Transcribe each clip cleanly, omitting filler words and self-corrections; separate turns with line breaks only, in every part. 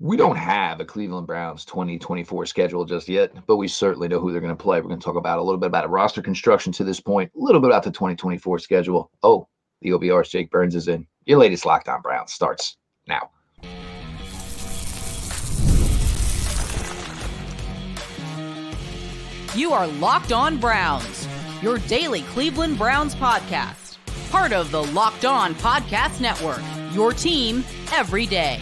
We don't have a Cleveland Browns 2024 schedule just yet, but we certainly know who they're going to play. We're going to talk about a little bit about roster construction to this point, a little bit about the 2024 schedule. Oh, the OBR's Jake Burns is in. Your latest Locked On Browns starts now.
You are Locked On Browns, your daily Cleveland Browns podcast. Part of the Locked On Podcast Network, your team every day.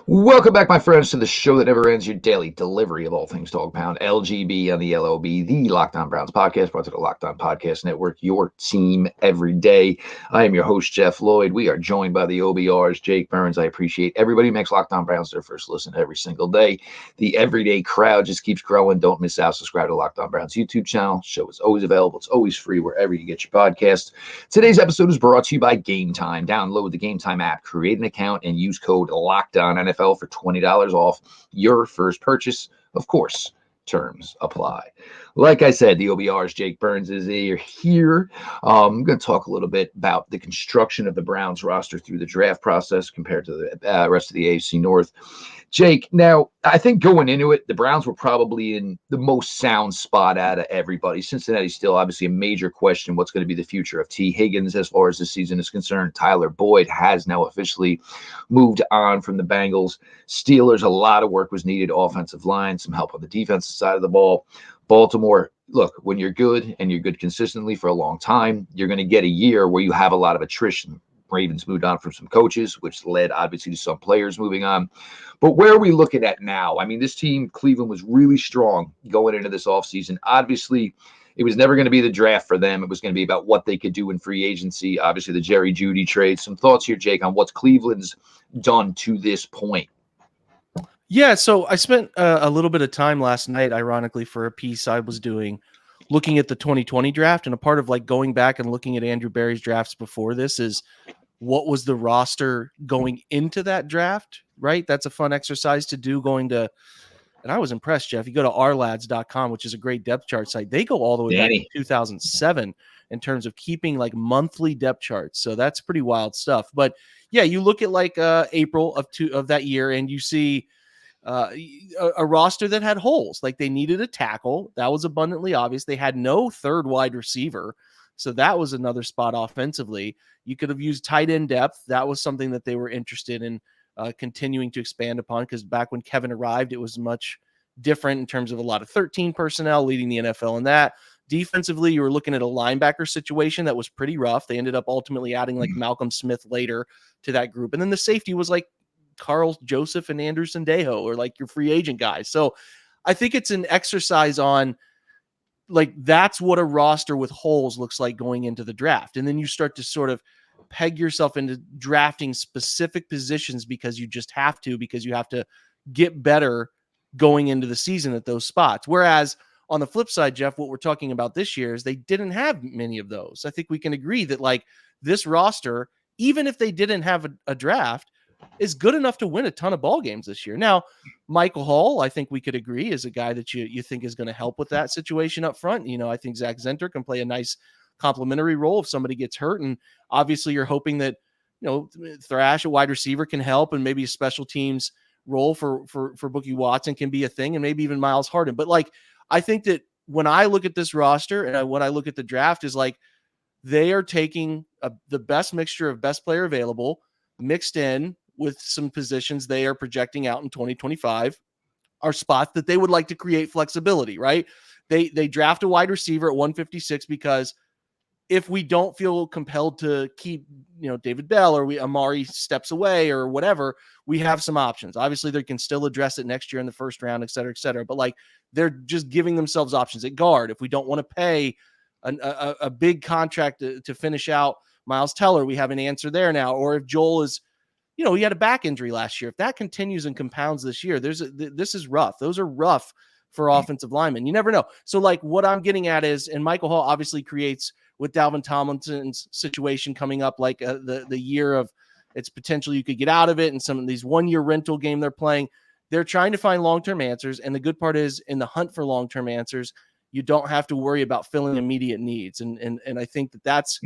Welcome back, my friends, to the show that never ends, your daily delivery of all things Dog Pound, LGB on the LOB, the Locked On Browns podcast, brought to the Locked On Podcast Network, your team every day. I am your host, Jeff Lloyd. We are joined by the OBR's Jake Burns. I appreciate everybody who makes Locked On Browns their first listen every single day. The everyday crowd just keeps growing. Don't miss out. Subscribe to Locked On Browns YouTube channel. Show is always available. It's always free wherever you get your podcasts. Today's episode is brought to you by Game Time. Download the Game Time app, create an account, and use code LOCKEDONNFL for $20 off your first purchase. Of course, terms apply. Like I said, the OBR's Jake Burns is here. I'm going to talk a little bit about the construction of the Browns roster through the draft process compared to the rest of the AFC North. Jake, now, I think going into it, the Browns were probably in the most sound spot out of everybody. Cincinnati's still obviously a major question. What's going to be the future of T. Higgins as far as this season is concerned? Tyler Boyd has now officially moved on from the Bengals. Steelers, a lot of work was needed. Offensive line, some help on the defensive side of the ball. Baltimore, look, when you're good and you're good consistently for a long time, you're going to get a year where you have a lot of attrition. Ravens moved on from some coaches, which led obviously to some players moving on. But where are we looking at now? I mean, this team, Cleveland, was really strong going into this offseason. Obviously, it was never going to be the draft for them. It was going to be about what they could do in free agency. Obviously, the Jerry Jeudy trade. Some thoughts here, Jake, on what Cleveland's done to this point.
Yeah, so I spent a little bit of time last night, ironically, for a piece I was doing looking at the 2020 draft. And a part of like going back and looking at Andrew Berry's drafts before this is what was the roster going into that draft, right? That's a fun exercise to do going to, and I was impressed, Jeff. You go to ourlads.com, which is a great depth chart site. They go all the way back to 2007 in terms of keeping like monthly depth charts. So that's pretty wild stuff. But yeah, you look at like April of that year and you see a roster that had holes. Like they needed a tackle. That was abundantly obvious. They had no third wide receiver. So that was another spot offensively. You could have used tight end depth. That was something that they were interested in continuing to expand upon, because back when Kevin arrived, it was much different in terms of a lot of 13 personnel leading the NFL in that. Defensively, you were looking at a linebacker situation that was pretty rough. They ended up ultimately adding like Malcolm Smith later to that group. And then the safety was like Carl Joseph and Andrew Sendejo, or like your free agent guys. So I think it's an exercise on like, that's what a roster with holes looks like going into the draft. And then you start to sort of peg yourself into drafting specific positions because you just have to, because you have to get better going into the season at those spots. Whereas on the flip side, Jeff, what we're talking about this year is they didn't have many of those. I think we can agree that like this roster, even if they didn't have a draft, is good enough to win a ton of ball games this year. Now, Michael Hall, I think we could agree, is a guy that you think is going to help with that situation up front. You know, I think Zach Zenter can play a nice complementary role if somebody gets hurt. And obviously you're hoping that, you know, Thrash, a wide receiver, can help, and maybe a special teams role for Bookie Watson can be a thing, and maybe even Miles Harden. But like, I think that when I look at this roster and when I look at the draft is like, they are taking the best mixture of best player available mixed in with some positions they are projecting out in 2025 are spots that they would like to create flexibility, right? They draft a wide receiver at 156 because if we don't feel compelled to keep, you know, David Bell, or Amari steps away or whatever, we have some options. Obviously they can still address it next year in the first round, et cetera, et cetera. But like, they're just giving themselves options at guard. If we don't want to pay a big contract to finish out Miles Teller, we have an answer there now. Or if Joel is, you know, he had a back injury last year. If that continues and compounds this year, this is rough. Those are rough for offensive linemen. You never know. So like what I'm getting at is, and Michael Hall obviously creates with Dalvin Tomlinson's situation coming up, like the year of it's potential you could get out of it. And some of these 1-year rental game they're playing, they're trying to find long-term answers. And the good part is in the hunt for long-term answers, you don't have to worry about filling immediate needs. And I think that's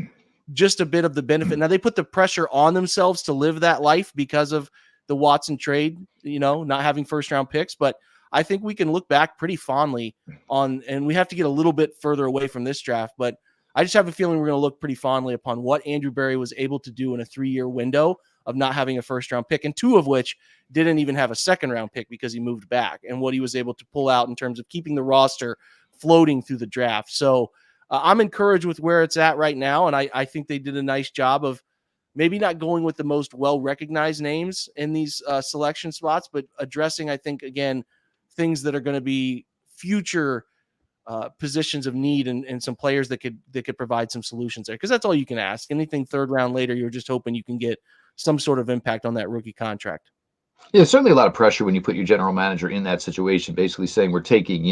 just a bit of the benefit. Now they put the pressure on themselves to live that life because of the Watson trade, not having first round picks, but I think we can look back pretty fondly on, and we have to get a little bit further away from this draft, but I just have a feeling we're going to look pretty fondly upon what Andrew Berry was able to do in a 3-year window of not having a first round pick, and 2 of which didn't even have a second round pick because he moved back, and what he was able to pull out in terms of keeping the roster floating through the draft. So I'm encouraged with where it's at right now. And I think they did a nice job of maybe not going with the most well-recognized names in these selection spots, but addressing, I think, again, things that are going to be future positions of need and some players that could provide some solutions there. Because that's all you can ask. Anything third round later, you're just hoping you can get some sort of impact on that rookie contract.
Yeah, certainly a lot of pressure when you put your general manager in that situation, basically saying we're taking,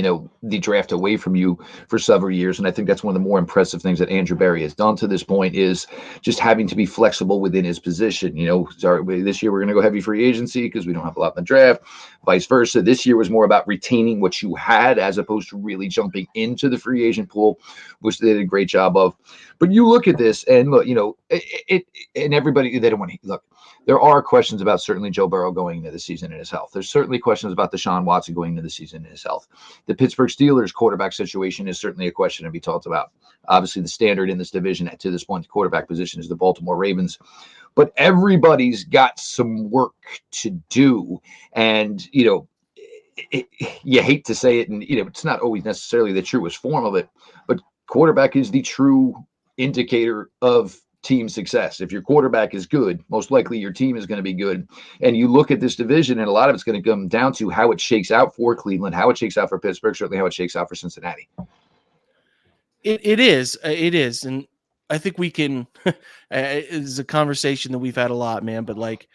the draft away from you for several years. And I think that's one of the more impressive things that Andrew Berry has done to this point is just having to be flexible within his position. Sorry, this year we're going to go heavy free agency because we don't have a lot in the draft, vice versa. This year was more about retaining what you had as opposed to really jumping into the free agent pool, which they did a great job of. But you look at this and look, and everybody, they don't want to look. There are questions about certainly Joe Burrow going into the season in his health. There's certainly questions about Deshaun Watson going into the season in his health. The Pittsburgh Steelers quarterback situation is certainly a question to be talked about. Obviously, the standard in this division to this point, the quarterback position is the Baltimore Ravens. But everybody's got some work to do. And, you hate to say it, and, it's not always necessarily the truest form of it, but quarterback is the true indicator of team success. If your quarterback is good, most likely your team is going to be good. And you look at this division, and a lot of it's going to come down to how it shakes out for Cleveland, how it shakes out for Pittsburgh, certainly how it shakes out for Cincinnati.
It is. And I think we can, it's a conversation that we've had a lot, man, but like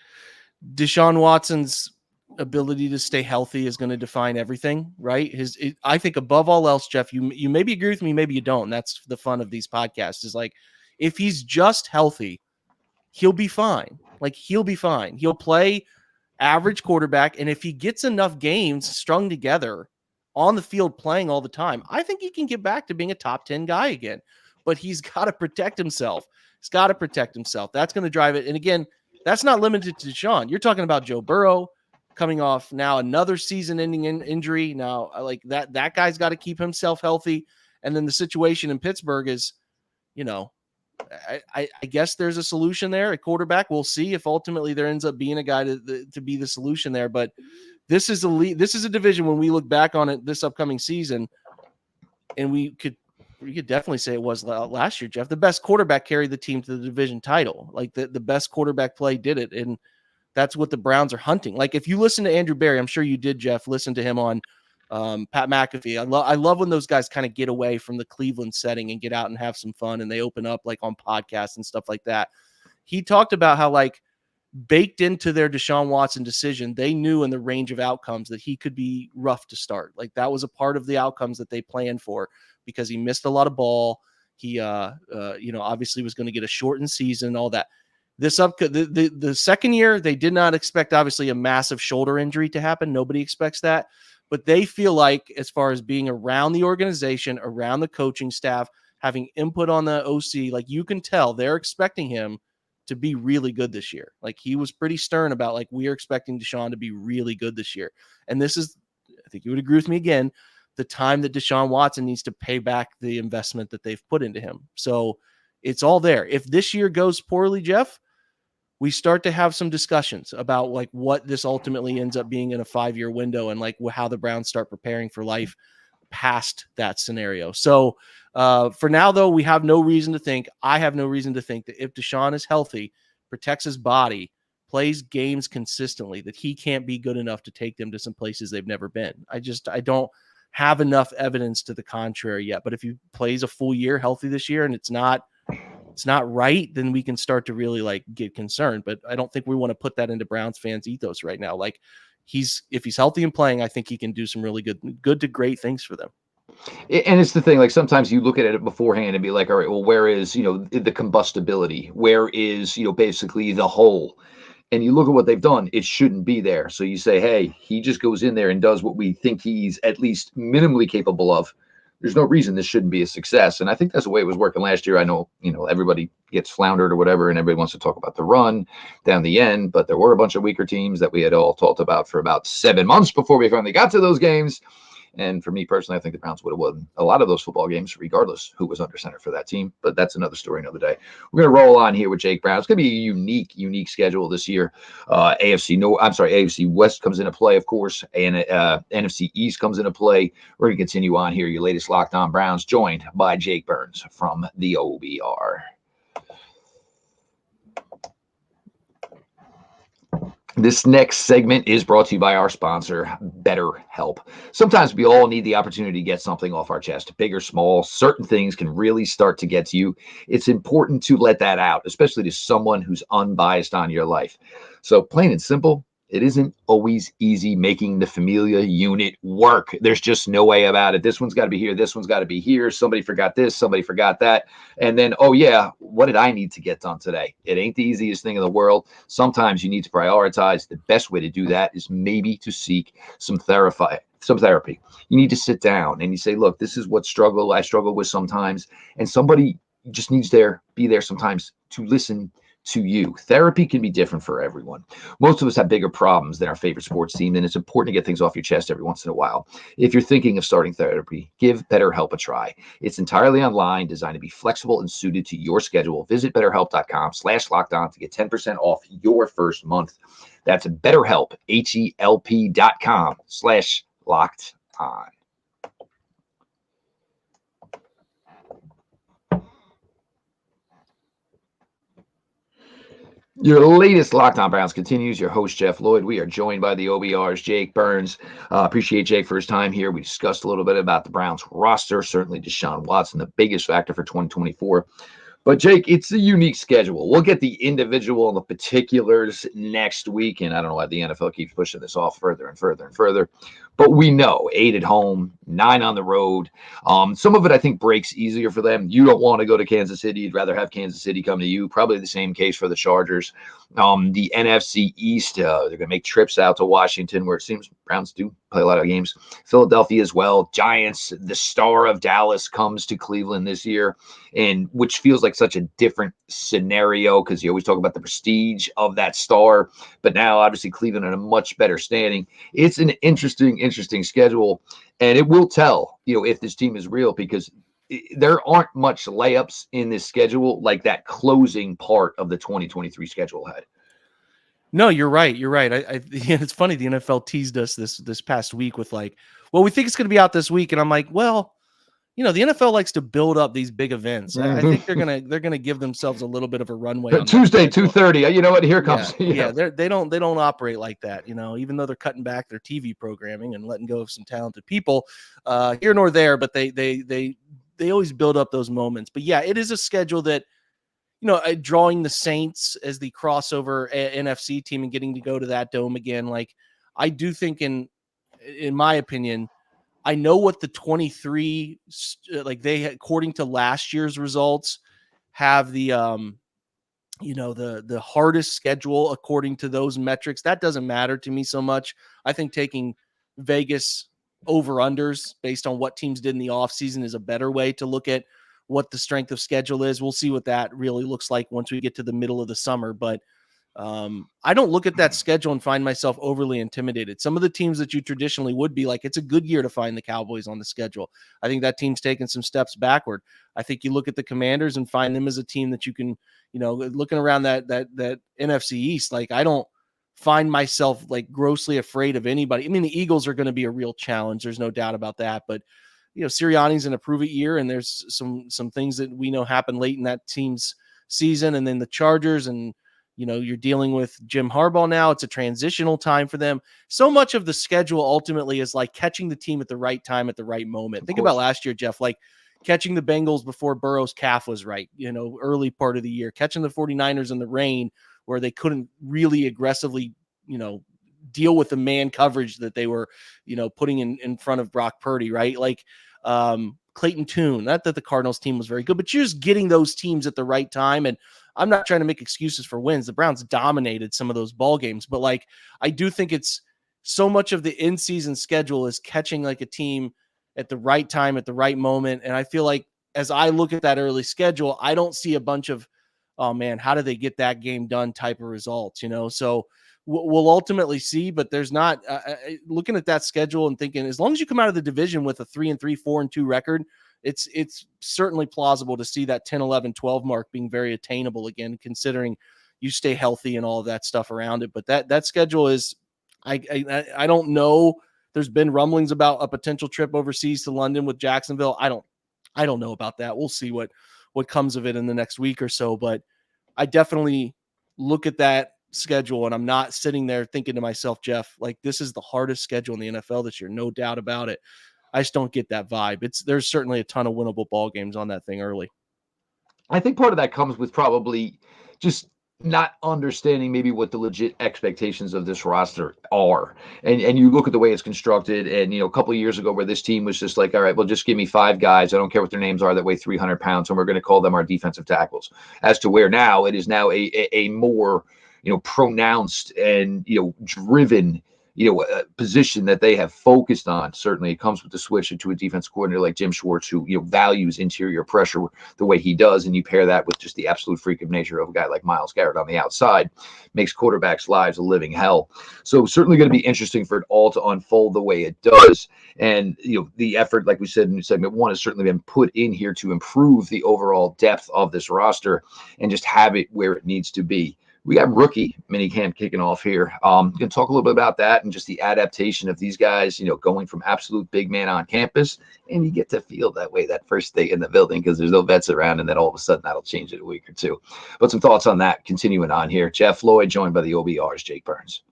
Deshaun Watson's ability to stay healthy is going to define everything, right? I think above all else, Jeff, you maybe agree with me, maybe you don't. And that's the fun of these podcasts is like, if he's just healthy, he'll be fine. Like he'll be fine. He'll play average quarterback. And if he gets enough games strung together on the field playing all the time, I think he can get back to being a top 10 guy again, but he's got to protect himself. That's going to drive it. And again, that's not limited to Deshaun. You're talking about Joe Burrow coming off now another season-ending injury. Now, like that guy's got to keep himself healthy. And then the situation in Pittsburgh is, I guess there's a solution there at quarterback. We'll see if ultimately there ends up being a guy to be the solution there. But this is a division when we look back on it this upcoming season, and we could definitely say it was last year, Jeff. The best quarterback carried the team to the division title. Like the best quarterback play did it, and that's what the Browns are hunting. Like if you listen to Andrew Berry, I'm sure you did, Jeff. Listen to him on Pat McAfee. I love when those guys kind of get away from the Cleveland setting and get out and have some fun, and they open up like on podcasts and stuff like that. He talked about how like baked into their Deshaun Watson decision, they knew in the range of outcomes that he could be rough to start. Like that was a part of the outcomes that they planned for because he missed a lot of ball. He, obviously was going to get a shortened season and all that. The second year, they did not expect obviously a massive shoulder injury to happen. Nobody expects that. But they feel like as far as being around the organization, around the coaching staff, having input on the OC, like you can tell they're expecting him to be really good this year. Like he was pretty stern about like, we are expecting Deshaun to be really good this year. And this is, I think you would agree with me again, the time that Deshaun Watson needs to pay back the investment that they've put into him. So it's all there. If this year goes poorly, Jeff, we start to have some discussions about like what this ultimately ends up being in a 5-year window and like how the Browns start preparing for life past that scenario. So for now, though, I have no reason to think that if Deshaun is healthy, protects his body, plays games consistently, that he can't be good enough to take them to some places they've never been. I don't have enough evidence to the contrary yet. But if he plays a full year healthy this year and it's not right, then we can start to really like get concerned. But I don't think we want to put that into Browns fans' ethos right now. Like if he's healthy and playing, I think he can do some really good to great things for them.
And it's the thing, like sometimes you look at it beforehand and be like, all right, well, where is, the combustibility? Where is, basically the hole? And you look at what they've done, it shouldn't be there. So you say, hey, he just goes in there and does what we think he's at least minimally capable of. there's no reason this shouldn't be a success. And I think that's the way it was working last year. I know, everybody gets floundered or whatever, and everybody wants to talk about the run down the end, but there were a bunch of weaker teams that we had all talked about for about 7 months before we finally got to those games. And for me personally, I think the Browns would have won a lot of those football games, regardless who was under center for that team. But that's another story another day. We're going to roll on here with Jake Brown. It's going to be a unique schedule this year. AFC West comes into play, of course, and NFC East comes into play. We're going to continue on here. Your latest Locked On Browns, joined by Jake Burns from the OBR. This next segment is brought to you by our sponsor, BetterHelp. Sometimes we all need the opportunity to get something off our chest, big or small. Certain things can really start to get to you. It's important to let that out, especially to someone who's unbiased on your life. So plain and simple, it isn't always easy making the Familia unit work. There's just no way about it. This one's got to be here. This one's got to be here. Somebody forgot this. Somebody forgot that. And then, oh yeah, what did I need to get done today? It ain't the easiest thing in the world. Sometimes you need to prioritize. The best way to do that is maybe to seek some therapy. You need to sit down and you say, look, this is what I struggle with sometimes. And somebody just needs to be there sometimes to listen to you. Therapy can be different for everyone. Most of us have bigger problems than our favorite sports team, and it's important to get things off your chest every once in a while. If you're thinking of starting therapy, give BetterHelp a try. It's entirely online, designed to be flexible and suited to your schedule. Visit BetterHelp.com/lockedon to get 10% off your first month. That's BetterHelp, HELP.com/lockedon. Your latest Locked On Browns continues. Your host, Jeff Lloyd. We are joined by the OBR's Jake Burns. Appreciate Jake for his time here. We discussed a little bit about the Browns roster, certainly Deshaun Watson, the biggest factor for 2024. But, Jake, it's a unique schedule. We'll get the individual and the particulars next week. And I don't know why the NFL keeps pushing this off further and further and further. But we know 8 at home, 9 on the road. Some of it, I think, breaks easier for them. You don't want to go to Kansas City. You'd rather have Kansas City come to you. Probably the same case for the Chargers. The NFC East, they're going to make trips out to Washington, where it seems Browns do play a lot of games. Philadelphia as well. Giants, the star of Dallas, comes to Cleveland this year, and which feels like such a different scenario because you always talk about the prestige of that star. But now, obviously, Cleveland in a much better standing. It's an interesting schedule, and it will tell, if this team is real, because there aren't much layups in this schedule like that closing part of the 2023 schedule had.
No, you're right. It's funny. The NFL teased us this past week with we think it's going to be out this week. And I'm like, well, the NFL likes to build up these big events. I think they're gonna give themselves a little bit of a runway. On
Tuesday, 2:30. You know what? Here comes.
Yeah. They don't operate like that. Even though they're cutting back their TV programming and letting go of some talented people, here nor there. But they always build up those moments. But yeah, it is a schedule that, drawing the Saints as the crossover NFC team and getting to go to that dome again. I do think, in my opinion, I know what the 23, they, according to last year's results, have the the hardest schedule according to those metrics. That doesn't matter to me so much. I think taking Vegas over-unders based on what teams did in the offseason is a better way to look at what the strength of schedule is. We'll see what that really looks like once we get to the middle of the summer. But I don't look at that schedule and find myself overly intimidated. Some of the teams that you traditionally would be like, it's a good year to find the Cowboys on the schedule. I think that team's taken some steps backward. I think you look at the Commanders and find them as a team that you can, looking around that NFC East, I don't find myself grossly afraid of anybody. I mean, the Eagles are going to be a real challenge. There's no doubt about that. But, Sirianni's in a prove-it year, and there's some things that we know happen late in that team's season. And then the Chargers, and you're dealing with Jim Harbaugh now. It's a transitional time for them. So much of the schedule ultimately is catching the team at the right time at the right moment. Think about last year, Jeff, catching the Bengals before Burrow's calf was right, early part of the year, catching the 49ers in the rain where they couldn't really aggressively, deal with the man coverage that they were, putting in front of Brock Purdy, right? Clayton Tune, not that the Cardinals team was very good, but you're just getting those teams at the right time. And I'm not trying to make excuses for wins. The Browns dominated some of those ball games, but I do think it's so much of the in-season schedule is catching a team at the right time, at the right moment. And I feel like as I look at that early schedule, I don't see a bunch of, oh man, how do they get that game done type of results, So we'll ultimately see, but there's not looking at that schedule and thinking, as long as you come out of the division with a 3-3, 4-2 record, it's certainly plausible to see that 10, 11, 12 mark being very attainable again, considering you stay healthy and all of that stuff around it. But that schedule is, I don't know. There's been rumblings about a potential trip overseas to London with Jacksonville. I don't know about that. We'll see what comes of it in the next week or so. But I definitely look at that schedule and I'm not sitting there thinking to myself, Jeff, like this is the hardest schedule in the NFL this year. No doubt about it. I just don't get that vibe. There's certainly a ton of winnable ball games on that thing early.
I think part of that comes with probably just not understanding maybe what the legit expectations of this roster are. And you look at the way it's constructed, and a couple of years ago where this team was just like, all right, well, just give me 5 guys. I don't care what their names are that weigh 300 pounds, and we're going to call them our defensive tackles. As to where now it is now a more pronounced and driven position that they have focused on. Certainly it comes with the switch into a defense coordinator like Jim Schwartz, who values interior pressure the way he does, and you pair that with just the absolute freak of nature of a guy like Myles Garrett on the outside, makes quarterbacks' lives a living hell. So certainly going to be interesting for it all to unfold the way it does. And the effort, like we said in segment 1, has certainly been put in here to improve the overall depth of this roster and just have it where it needs to be. We got rookie minicamp kicking off here. Going to talk a little bit about that and just the adaptation of these guys, going from absolute big man on campus. And you get to feel that way that first day in the building because there's no vets around, and then all of a sudden that'll change in a week or two. But some thoughts on that continuing on here. Jeff Lloyd joined by the OBR's Jake Burns.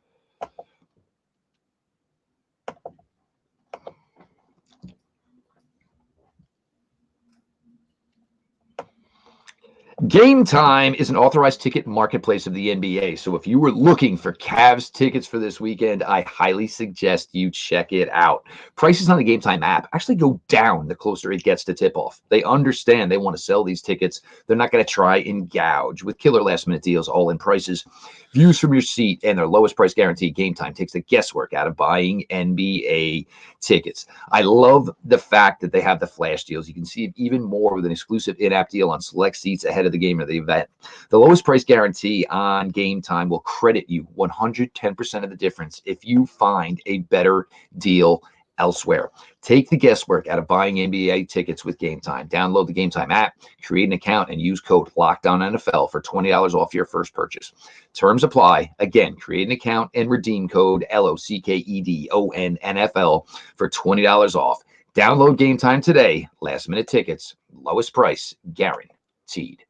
Game Time is an authorized ticket marketplace of the NBA. So if you were looking for Cavs tickets for this weekend, I highly suggest you check it out. Prices on the Game Time app actually go down the closer it gets to tip-off. They understand they want to sell these tickets. They're not going to try and gouge. With killer last-minute deals, all-in prices, views from your seat, and their lowest price guarantee, Game Time takes the guesswork out of buying NBA tickets. I love the fact that they have the flash deals. You can see it even more with an exclusive in-app deal on select seats ahead of the game or the event. The lowest price guarantee on Game Time will credit you 110% of the difference if you find a better deal elsewhere. Take the guesswork out of buying NBA tickets with Game Time. Download the Game Time app, create an account, and use code LOCKDOWNNFL for $20 off your first purchase. Terms apply. Again, create an account and redeem code LOCKEDONNFL for $20 off. Download Game Time today. Last minute tickets, lowest price guaranteed.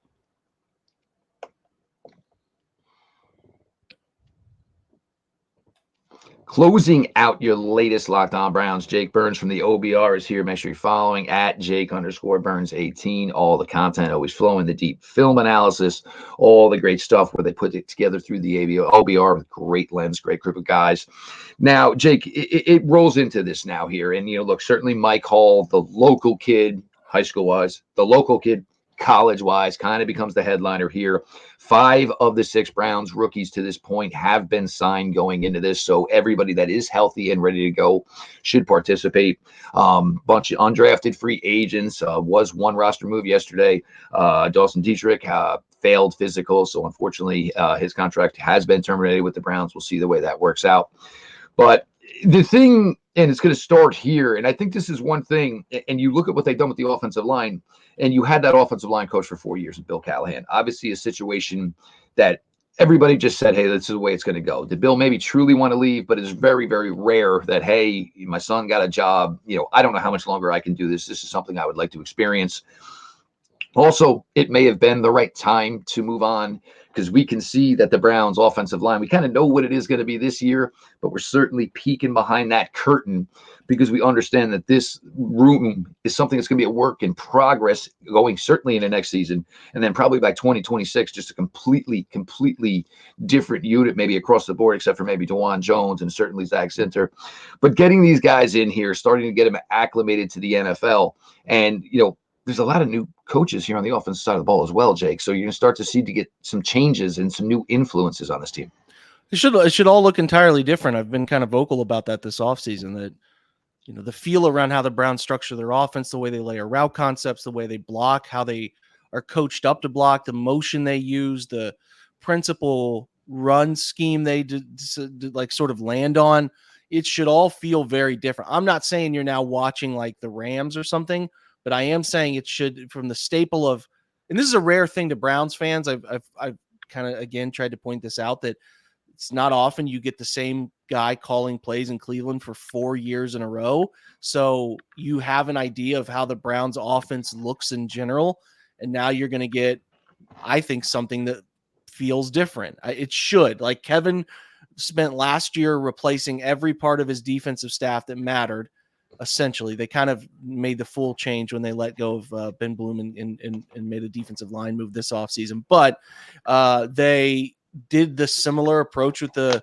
Closing out your latest Locked On Browns, Jake Burns from the OBR is here. Make sure you're following at Jake_Burns18. All the content always flowing, the deep film analysis, all the great stuff where they put it together through the OBR with great lens, great group of guys. Now, Jake, it rolls into this now here. And, look, certainly Mike Hall, the local kid, high school-wise, the local kid, college-wise, kind of becomes the headliner here. 5 of the 6 Browns rookies to this point have been signed going into this, so everybody that is healthy and ready to go should participate. Bunch of undrafted free agents. Was one roster move yesterday. Dawson Dietrich failed physical, so unfortunately his contract has been terminated with the Browns. We'll see the way that works out. But the thing, and it's going to start here, and I think this is one thing, and you look at what they've done with the offensive line, and you had that offensive line coach for 4 years with Bill Callahan. Obviously a situation that everybody just said, hey, this is the way it's going to go. Did Bill maybe truly want to leave? But it's very, very rare that, hey, my son got a job. I don't know how much longer I can do this. This is something I would like to experience. Also, it may have been the right time to move on because we can see that the Browns offensive line, we kind of know what it is going to be this year, but we're certainly peeking behind that curtain because we understand that this room is something that's going to be a work in progress going certainly in the next season. And then probably by 2026, just a completely different unit, maybe across the board, except for maybe DeJuan Jones and certainly Zach Zinter. But getting these guys in here, starting to get them acclimated to the NFL and, there's a lot of new coaches here on the offensive side of the ball as well, Jake. So you're going to start to see to get some changes and some new influences on this team.
It should all look entirely different. I've been kind of vocal about that this offseason, that the feel around how the Browns structure their offense, the way they layer route concepts, the way they block, how they are coached up to block, the motion they use, the principal run scheme they like sort of land on. It should all feel very different. I'm not saying you're now watching like the Rams or something, but I am saying it should, from the staple of, and this is a rare thing to Browns fans. I've kind of, again, tried to point this out, that it's not often you get the same guy calling plays in Cleveland for 4 years in a row. So you have an idea of how the Browns offense looks in general. And now you're going to get, I think, something that feels different. It should. Like, Kevin spent last year replacing every part of his defensive staff that mattered. Essentially, they kind of made the full change when they let go of Ben Bloom and made a defensive line move this offseason. But they did the similar approach with the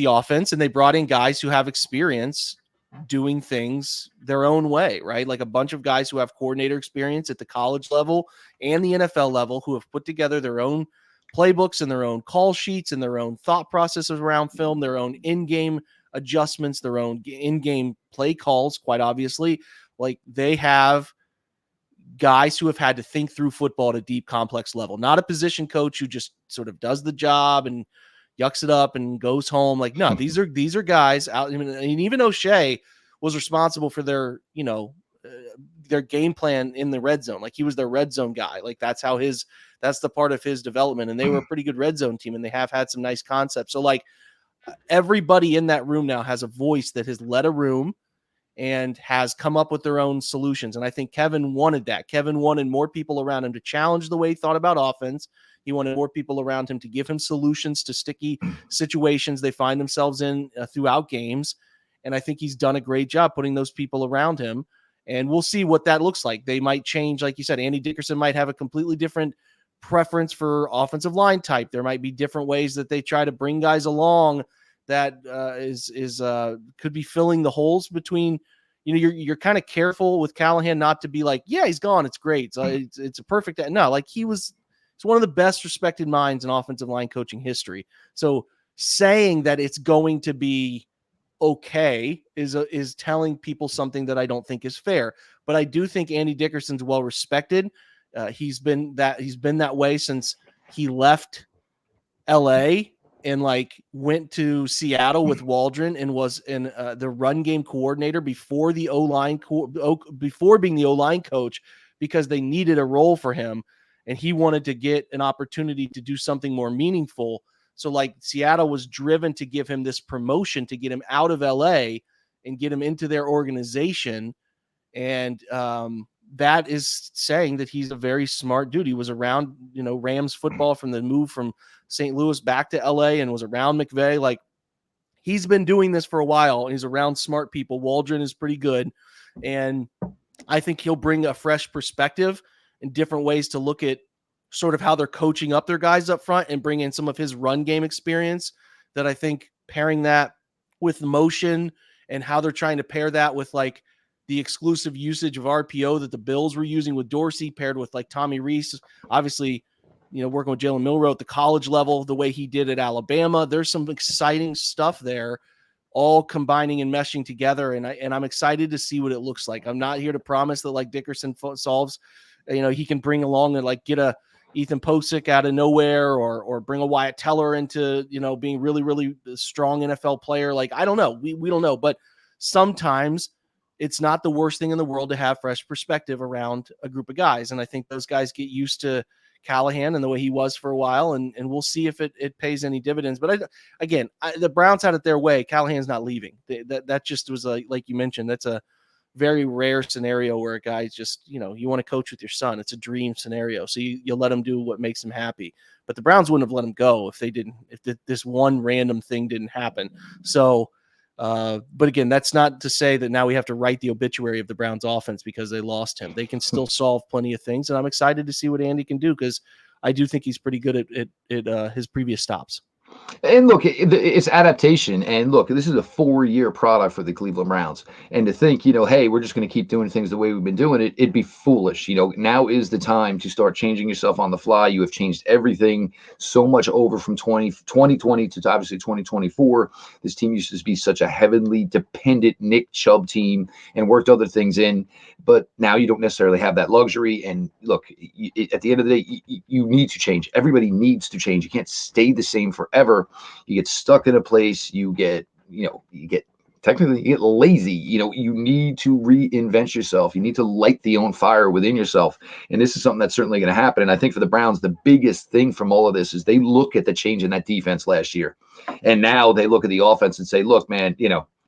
offense, and they brought in guys who have experience doing things their own way, right? Like a bunch of guys who have coordinator experience at the college level and the NFL level, who have put together their own playbooks and their own call sheets and their own thought processes around film, their own in-game adjustments, their own in-game play calls, quite obviously. Like, they have guys who have had to think through football at a deep, complex level, not a position coach who just sort of does the job and yucks it up and goes home. Like, no, these are guys out. I mean, and even O'Shea was responsible for their game plan in the red zone. Like, he was their red zone guy. Like, that's the part of his development. And they were a pretty good red zone team, and they have had some nice concepts. So, like, everybody in that room now has a voice that has led a room and has come up with their own solutions. And I think Kevin wanted that. Kevin wanted more people around him to challenge the way he thought about offense. He wanted more people around him to give him solutions to sticky situations they find themselves in throughout games. And I think he's done a great job putting those people around him. And we'll see what that looks like. They might change. Like you said, Andy Dickerson might have a completely different preference for offensive line type. There might be different ways that they try to bring guys along that could be filling the holes between. You're kind of careful with Callahan not to be like, yeah, he's gone, it's great, so it's a perfect. No, like, he's one of the best respected minds in offensive line coaching history. So saying that it's going to be okay is telling people something that I don't think is fair. But I do think Andy Dickerson's well respected. He's been that way since he left LA and like went to Seattle with Waldron and was in the run game coordinator before the before being the O-line coach, because they needed a role for him and he wanted to get an opportunity to do something more meaningful. So like, Seattle was driven to give him this promotion to get him out of LA and get him into their organization. And that is saying that he's a very smart dude. He was around, Rams football from the move from St. Louis back to LA and was around McVay. Like, he's been doing this for a while and he's around smart people. Waldron is pretty good. And I think he'll bring a fresh perspective and different ways to look at sort of how they're coaching up their guys up front and bring in some of his run game experience, that I think pairing that with motion and how they're trying to pair that with like the exclusive usage of RPO that the Bills were using with Dorsey, paired with like Tommy Rees, obviously, working with Jalen Milroe at the college level, the way he did at Alabama. There's some exciting stuff there, all combining and meshing together. And I'm excited to see what it looks like. I'm not here to promise that like Dickerson solves, he can bring along and like get a Ethan Posick out of nowhere or bring a Wyatt Teller into, being really, really strong NFL player. Like, I don't know. We don't know, but sometimes it's not the worst thing in the world to have fresh perspective around a group of guys. And I think those guys get used to Callahan and the way he was for a while, and we'll see if it pays any dividends. But the Browns had it their way. Callahan's not leaving. That just was like you mentioned, that's a very rare scenario where a guy's just, you want to coach with your son. It's a dream scenario. So you let him do what makes him happy. But the Browns wouldn't have let him go if this one random thing didn't happen. So, but again, that's not to say that now we have to write the obituary of the Browns offense because they lost him. They can still solve plenty of things. And I'm excited to see what Andy can do, because I do think he's pretty good at his previous stops.
And look, it's adaptation. And look, this is a 4-year product for the Cleveland Browns. And to think, hey, we're just going to keep doing things the way we've been doing it, it'd be foolish. Now is the time to start changing yourself on the fly. You have changed everything so much over from 2020 to obviously 2024. This team used to be such a heavily dependent Nick Chubb team and worked other things in. But now you don't necessarily have that luxury. And look, at the end of the day, you need to change. Everybody needs to change. You can't stay the same forever. You get stuck in a place. You get technically you get lazy. You need to reinvent yourself. You need to light the own fire within yourself. And this is something that's certainly going to happen. And I think for the Browns, the biggest thing from all of this is they look at the change in that defense last year. And now they look at the offense and say, look, man,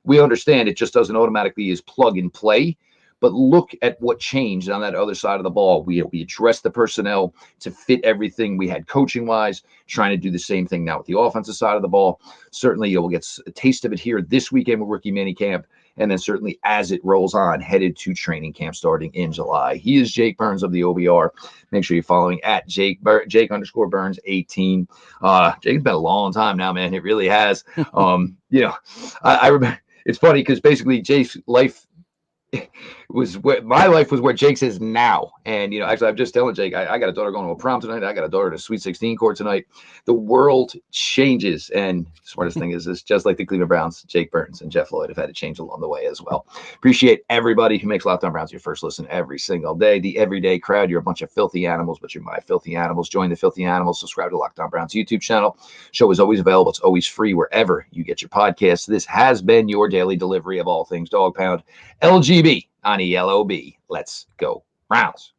we understand it just doesn't automatically is plug and play. But look at what changed on that other side of the ball. We addressed the personnel to fit everything we had coaching-wise, trying to do the same thing now with the offensive side of the ball. Certainly, you'll get a taste of it here this weekend with rookie minicamp, and then certainly as it rolls on, headed to training camp starting in July. He is Jake Burns of the OBR. Make sure you're following at Jake_Burns18. Jake's been a long time now, man. It really has. I remember. It's funny because basically Jake's life my life was where Jake's is now. And, actually, I'm just telling Jake, I got a daughter going to a prom tonight. I got a daughter in a Sweet 16 court tonight. The world changes. And the smartest thing is just like the Cleveland Browns, Jake Burns and Jeff Lloyd have had to change along the way as well. Appreciate everybody who makes Locked On Browns your first listen every single day. The everyday crowd, you're a bunch of filthy animals, but you're my filthy animals. Join the filthy animals. Subscribe to Locked On Browns YouTube channel. Show is always available. It's always free wherever you get your podcasts. This has been your daily delivery of all things Dog Pound. LGB on ELOB. Let's go Browns.